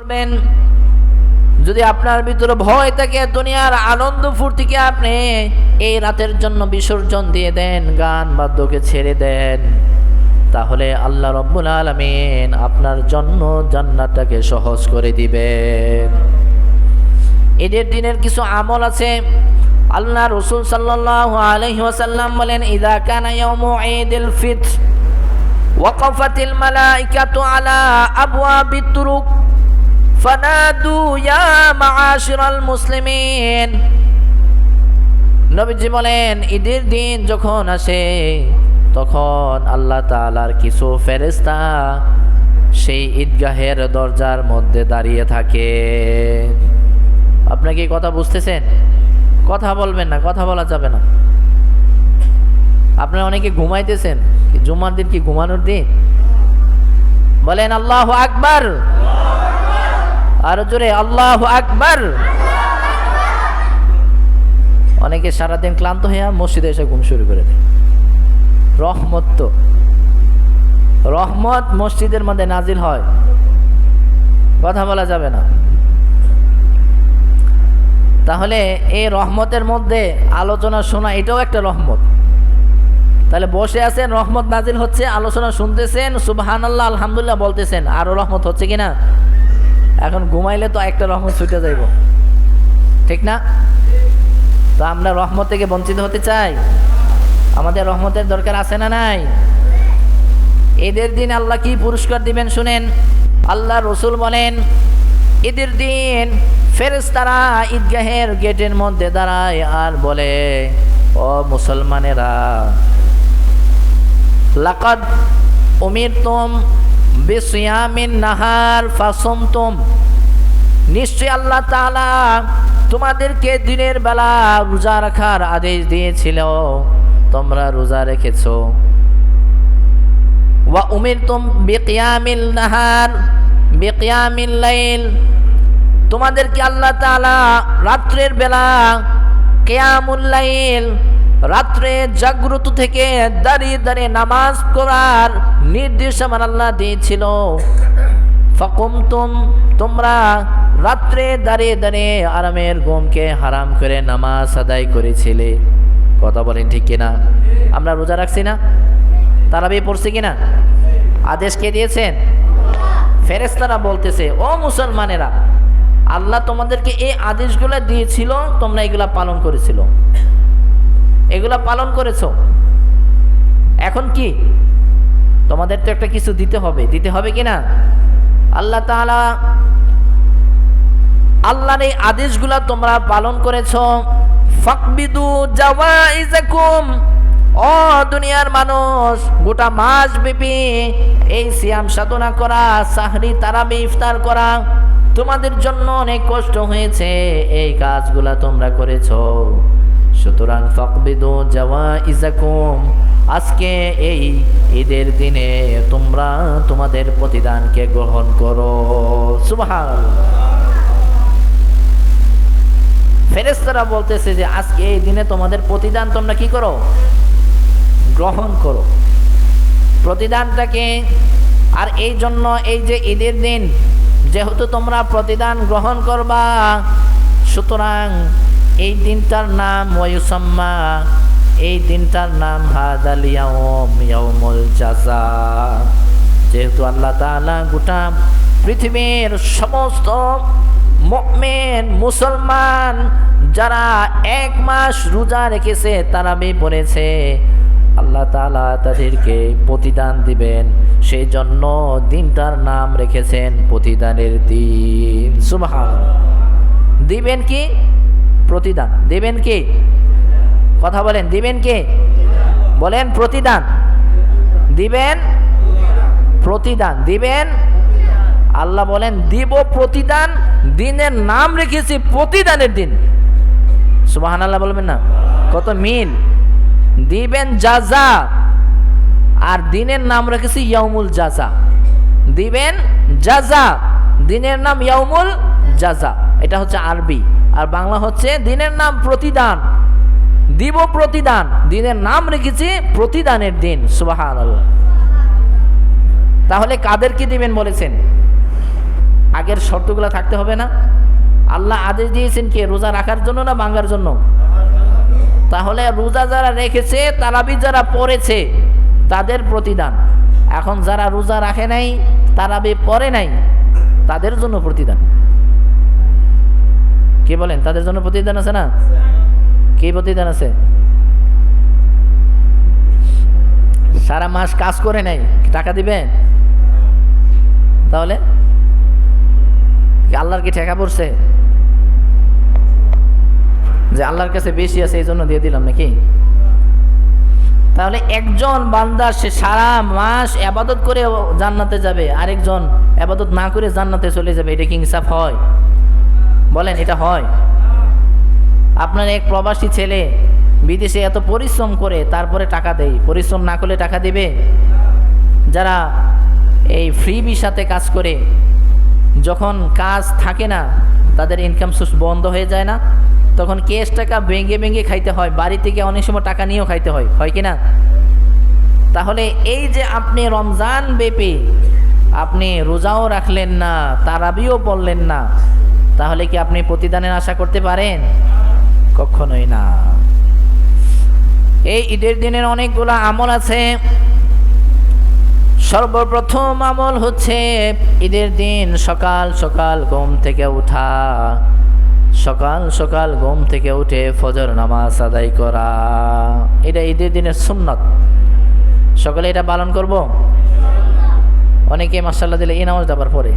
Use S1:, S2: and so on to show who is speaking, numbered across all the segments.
S1: করবেন। যদি আপনার ভিতরে ভয় থাকে, দুনিয়ার আনন্দ ফুর্তিকে আপনি এই রাতের জন্য বিসর্জন দিয়ে দেন, গান বাদ্যকে ছেড়ে দেন, তাহলে আল্লাহ রাব্বুল আলামিন আপনার জন্য জান্নাতটাকে সহজ করে দিবেন। ঈদের দিনের কিছু আমল আছে। আল্লাহ রাসূল সাল্লাল্লাহু আলাইহি ওয়াসাল্লাম বলেন, ইযা কানা ইয়াউমু ঈদুল ফিতর ওয়াকাফাতিল মালাইকাতু আলা আবওয়াবিত তুরুক ফানাদু ইয়া মাআশিরাল মুসলিমিন। নবীজি বলেন, ঈদের দিন যখন আসে তখন আল্লাহ তাআলার কিছু ফেরেশতা সেই ঈদগাহের দরজার মধ্যে দাঁড়িয়ে থাকে। আপনি কি কথা বুঝতেছেন? কথা বলবেন না, কথা বলা যাবে না। আপনারা অনেকে ঘুমাইতেছেন, জুমার দিন কি ঘুমানোর দিন? বলেন আল্লাহু আকবার, আরো জোরে আল্লাহু আকবার। অনেকে সারাদিন ক্লান্ত হয়ে মসজিদে এসে ঘুম শুরু করে দেয়। রহমত মসজিদের মধ্যে নাজিল হয়, কথা বলা যাবে না। তাহলে এই রহমতের মধ্যে আলোচনা শোনা এটাও একটা রহমত। তাহলে বসে আছেন, রহমত নাজিল হচ্ছে, আলোচনা শুনতেছেন, সুবহানাল্লাহ আলহামদুলিল্লাহ বলতেছেন, আরো রহমত হচ্ছে কিনা? এখন ঘুমাইলে তো একটা রহমত ছুটে যাইব, ঠিক না? তো আমরা রহমত থেকে বঞ্চিত হতে চাই? আমাদের রহমতের দরকার আছে না নাই? ঈদের দিন আল্লাহ কি পুরস্কার দিবেন শুনেন। আল্লাহ রসুল বলেন, ঈদের দিন ফেরেশতারা ঈদগাহের গেটের মধ্যে দাঁড়ায় আর বলে, ও মুসলমানেরা, লাকাদ উমিরতুম বিসিয়ামিন নাহার ফাসুমতুম। নিশ্চয় আল্লাহ তাআলা তোমাদেরকে দিনের বেলা রোজা রাখার আদেশ দিয়েছিল, তোমরা রোজা রেখেছো। ওয়া উমিরতুম বিকিয়ামিল নাহার বিকিয়ামিল লাইল। তোমাদেরকে আল্লাহ তাআলা রাত্রের বেলা কিয়ামুল লাইল, রাত্রে জাগ্রত থেকে দাঁড়িয়ে দাঁড়িয়ে নামাজ পড়ার নির্দেশ আমার আল্লাহ দিয়েছিল। ফাকুমতুম, তোমরা রাত্রে দাঁড়িয়ে দাঁড়িয়ে আরামের ঘুমকে হারাম করে নামাজ আদায় করেছিলে। কথা বলেন ঠিক কিনা? আমরা রোজা রাখছি না? তারাবি পড়ছি কিনা? আদেশ কে দিয়েছেন? ফেরেশতারা বলতেছে, ও মুসলমানেরা, আল্লাহ তোমাদেরকে এই আদেশগুলো দিয়েছিল, তোমরা এগুলা পালন করেছিল, এগুলা পালন করেছো। এখন কি তোমাদের তো একটা কিছু দিতে হবে কিনা? আল্লাহ তাআলা আল্লাহর এই আদেশগুলা তোমরা পালন করেছো। ফাকবিদু জাওয়াইজাকুম। ও দুনিয়ার মানুষ, গোটা মাস ব্যাপী এই সিয়াম সাধনা করা, সাহরি তারাবি ইফতার করা তোমাদের জন্য অনেক কষ্ট হয়েছে, এই কাজগুলা তোমরা করেছো। সুতরাং ফাকবিদু জাওয়াইজাকুম, আজকে এই ঈদের দিনে তোমরা তোমাদের প্রতিদানকে গ্রহণ করো। সুবহানাল্লাহ। ফেরেশতারা বলতেছে যে আজকে এই দিনে তোমাদের প্রতিদান তোমরা কি করো? গ্রহণ করো প্রতিদানটাকে। আর এই জন্য এই যে ঈদের দিন যেহেতু তোমরা প্রতিদান গ্রহণ করবা, সুতরাং এই দিনটার নাম ওয়ায়ুসাম্মা, এই দিনটার নাম হাদাল ইয়াউম ইয়াউমুল জাযা। যেহেতু আল্লাহ তাআলা গোটা পৃথিবীর সমস্ত মুমিন মুসলমান যারা এক মাস রোজা রেখেছে, তারাবি পড়েছে, আল্লাহ তাআলা তাদেরকে প্রতিদান দিবেন, সেই জন্য দিনটার নাম রেখেছেন প্রতিদানের দিন। সুবহানাল্লাহ। দিবেন কি? প্রতিদান। দিবেন কি? কথা বলেন, দিবেন কি? বলেন প্রতিদান। দিবেন প্রতিদান, দিবেন। আল্লাহ বলেন দিব প্রতিদান, দিনের নাম রেখেছি প্রতিদানের দিন। সুবহানাল্লাহ বলবেন না? কত মিল! দিবেন জাযা, আর দিনের নাম রেখেছি ইয়াউমুল জাযা। দিবেন জাযা, দিনের নাম ইয়াউমুল জাযা। এটা হচ্ছে আরবি, আর বাংলা হচ্ছে দিনের নাম প্রতিদান। দিব প্রতিদান, দিনের নাম রেখেছি প্রতিদানের দিন। সুবহানাল্লাহ। তাহলে কাদেরকে দিবেন বলেছেন? আগের শর্তগুলো থাকতে হবে না? আল্লাহ আদেশ দিয়েছেন কি রোজা রাখার জন্য না ভাঙার জন্য? তাহলে রোজা যারা রেখেছে, তারাবি যারা পড়েছে, তাদের প্রতিদান। এখন যারা রোজা রাখে নাই, তারাবি পড়ে নাই, তাদের জন্য প্রতিদান। কি বলেন? তাদের জন্য প্রতিদান আছে না? কি প্রতিদান আছে? সারা মাস কাজ করে নাই, টাকা দিবে? তাহলে আল্লাহর কি ঠেকা পড়ছে যে আল্লাহর কাছে বেশি আছে এই জন্য দিয়ে দিলাম নাকি? তাহলে একজন বান্দা সে সারা মাস ইবাদত করে জান্নাতে যাবে, আরেকজন ইবাদত না করে জান্নাতে চলে যাবে, এটা কি ইনসাফ হয়? বলেন, এটা হয়? আপনার এক প্রবাসী ছেলে বিদেশে এত পরিশ্রম করে তারপরে টাকা দেয়, পরিশ্রম না করলে টাকা দিবে? যারা এই ফ্রি ভিসাতে কাজ করে, যখন কাজ থাকে না, তাদের ইনকাম সোর্স বন্ধ হয়ে যায় না, তখন ক্যাশ টাকা ভেঙে ভেঙে খাইতে হয়, বাড়ি থেকে অনেক সময় টাকা নিয়েও খাইতে হয়, হয় কি না? তাহলে এই যে আপনি রমজান ব্যাপী আপনি রোজাও রাখলেন না, তারাবিও পড়লেন না, তাহলে কি আপনি প্রতিদানের আশা করতে পারেন? কখনোই না। এই ঈদের দিনের অনেকগুলো আমল আছে। সর্বপ্রথম আমল হচ্ছে ঈদের দিন সকাল সকাল ঘুম থেকে ওঠা, সকাল সকাল ঘুম থেকে উঠে ফজর নামাজ আদায় করা। এটা ঈদের দিনের সুন্নত। সকালে এটা পালন করব। অনেকে মাশাআল্লাহ দিলে এই নামাজটা আবার পড়ে,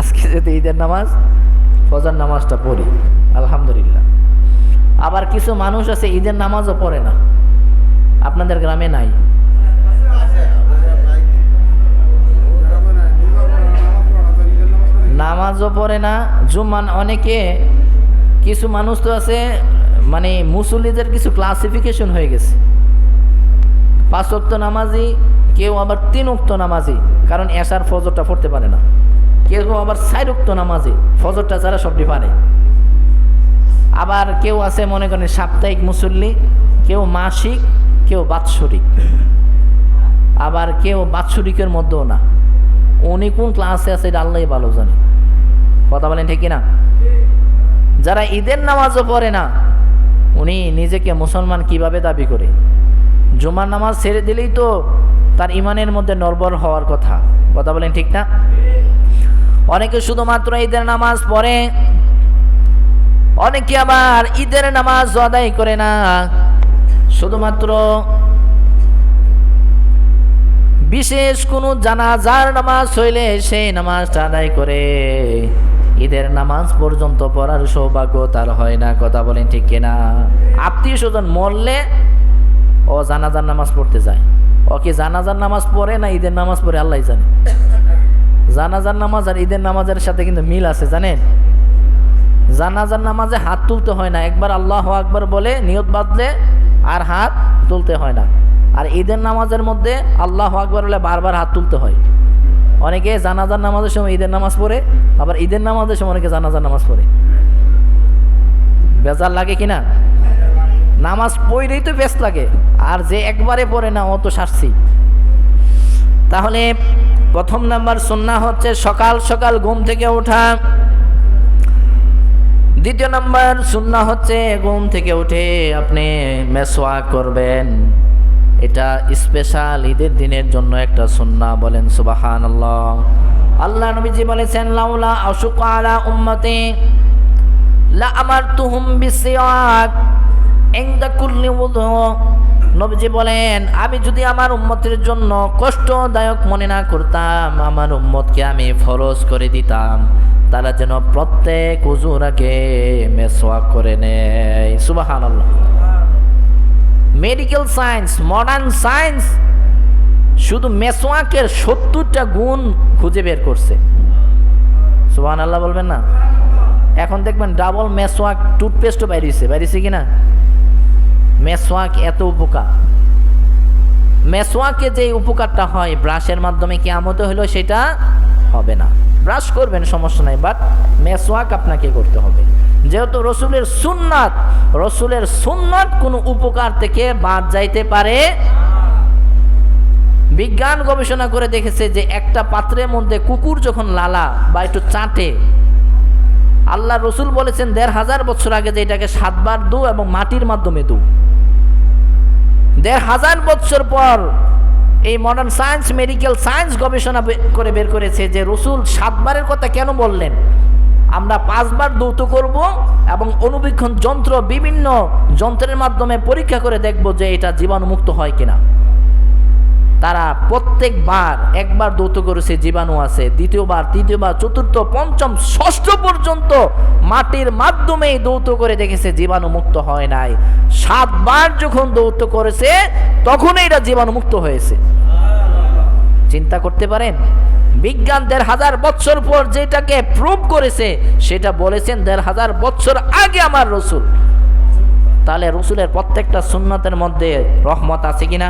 S1: আজকে যদি ঈদের নামাজ ফজর নামাজটা পড়ি আলহামদুলিল্লাহ। আবার কিছু মানুষ আছে ঈদের নামাজও পড়ে না, আপনাদের গ্রামে নাই? নামাজও পড়ে না, জুম্মান অনেকে, কিছু মানুষ তো আছে মানে মুসল্লিদের কিছু ক্লাসিফিকেশন হয়ে গেছে, 5 ওয়াক্ত নামাজি, কেউ আবার 3 ওয়াক্ত নামাজি, কারণ এশার ফজরটা পড়তে পারে না, কেউ আবার 4 ওয়াক্ত নামাজি, ফজরটা ছাড়া সবটি পারে। আবার কেউ আছে মনে করেন সাপ্তাহিক মুসল্লি, কেউ মাসিক, কেউ বাৎসরিক, আবার কেউ বাৎসরিকের মধ্যেও না। উনি কোন ক্লাসে আছে এটা আল্লাহই ভালো জানে। কথা বলেন ঠিক কিনা? যারা ঈদের নামাজও পড়ে না, উনি নিজেকে মুসলমান কিভাবে দাবি করে? জুমার নামাজ ছেড়ে দিলেই তো তার ইমানের মধ্যে নড়বড় হওয়ার কথা। কথা বলেন ঠিক না? অনেকে শুধুমাত্র ঈদের নামাজ পড়ে, অনেকে আবার ঈদের নামাজ আদায় করে না, শুধুমাত্র বিশেষ কোনো জানাজার নামাজ হইলে সেই নামাজটা আদায় করে, ঈদের নামাজ পর্যন্ত পড়ার সৌভাগ্য তার হয় না। কথা বলেন ঠিক কিনা? আত্মীয় স্বজন মরলে ও জানাজার নামাজ পড়তে যায়, ও কি জানাজার নামাজ পড়ে না ঈদের নামাজ পড়ে আল্লাহ জানে। জানাজার নামাজ আর ঈদের নামাজের সাথে কিন্তু মিল আছে, জানেন? জানাজার নামাজে হাত তুলতে হয় না, একবার আল্লাহু আকবার বলে নিয়ত বাঁধলে আর হাত তুলতে হয় না। আর ঈদের নামাজের মধ্যে আল্লাহু আকবার বলে বারবার হাত তুলতে হয়। অনেকে জানাজার নামাজের সময় ঈদের নামাজ পড়ে, আবার ঈদের নামাজের সময় অনেকে জানাজার নামাজ পড়ে। বেজার লাগে কিনা? নামাজ পড়লেই তো বেশ লাগে, আর যে একবারে পড়ে না ও তো শাস্তি। তাহলে প্রথম নাম্বার সুন্নাহ হচ্ছে সকাল সকাল ঘুম থেকে ওঠা। দ্বিতীয় নাম্বার সুন্নাহ হচ্ছে ঘুম থেকে উঠে আপনি মেসওয়াক করবেন। এটা স্পেশাল ঈদের দিনের জন্য একটা সুন্নাহ। বলেন সুবহানাল্লাহ। আল্লাহ নবীজি বলেছেন, লাউলা আশুকা আলা উম্মতি লা আমারতুহুম বিসিওয়াক ইনদা কুল্লি ওযু। নবীজি বলেন, আমি যদি আমার উম্মতের জন্য কষ্টদায়ক মনে না করতাম, আমার উম্মতকে আমি ফরজ করে দিতাম তারা যেন প্রত্যেক ওযুর আগে মেসওয়াক করে নেয়। সুবহানাল্লাহ। মেডিকেল সায়েন্স, মডার্ন সায়েন্স শুধু মেসওয়াকের 70টা গুণ খুঁজে বের করছে। সুবহানাল্লাহ বলবেন না? এখন দেখবেন ডাবল মেসওয়াক টুথপেস্টও বাইরেছে কিনা? মেসওয়াক এত উপকার। মেসওয়াকে যে উপকারটা হয় ব্রাশের মাধ্যমে কিয়ামতে হলো সেটা হবে না। ব্রাশ করবেন সমস্যা নাই, বাট মেসওয়াক আপনাকে করতে হবে, যেহেতু রসুলের সুন্নাত। রসুলের সুন্নাত কোনো উপকার থেকে বাদ যাইতে পারে। বিজ্ঞান গবেষণা করে দেখেছে যে একটা পাত্রের মধ্যে কুকুর যখন লালা বা একটু চাটে, আল্লাহ রসুল বলেছেন ১৫০০ বছর আগে যে এটাকে ৭ বার দু এবং মাটির মাধ্যমে দু। ১৫০০ বছর পর এই মডার্ন সায়েন্স, মেডিকেল সায়েন্স গবেষণা করে বের করেছে যে রসুল ৭ বারের কথা কেন বললেন। আমরা ৫ বার দৌত করব এবং অনুবীক্ষণ যন্ত্র, বিভিন্ন যন্ত্রের মাধ্যমে পরীক্ষা করে দেখব যে এটা জীবাণুমুক্ত হয় কিনা। তারা প্রত্যেকবার একবার দৌত করেছে জীবাণু আছে, দ্বিতীয়বার, তৃতীয়বার, চতুর্থ, পঞ্চম, ষষ্ঠ পর্যন্ত মাটির মাধ্যমেই দৌত করে দেখেছে জীবাণুমুক্ত হয় নাই। ৭ বার যখন দৌত করেছে তখন এটা জীবাণুমুক্ত হয়েছে। চিন্তা করতে পারেন, বিজ্ঞান ১৫০০ বছর পর যেটাকে প্রুভ করেছে সেটা বলেছেন ১৫০০ বছর আগে আমার রসুল। তাহলে রসুলের প্রত্যেকটা সুন্নতের মধ্যে রহমত আছে কিনা?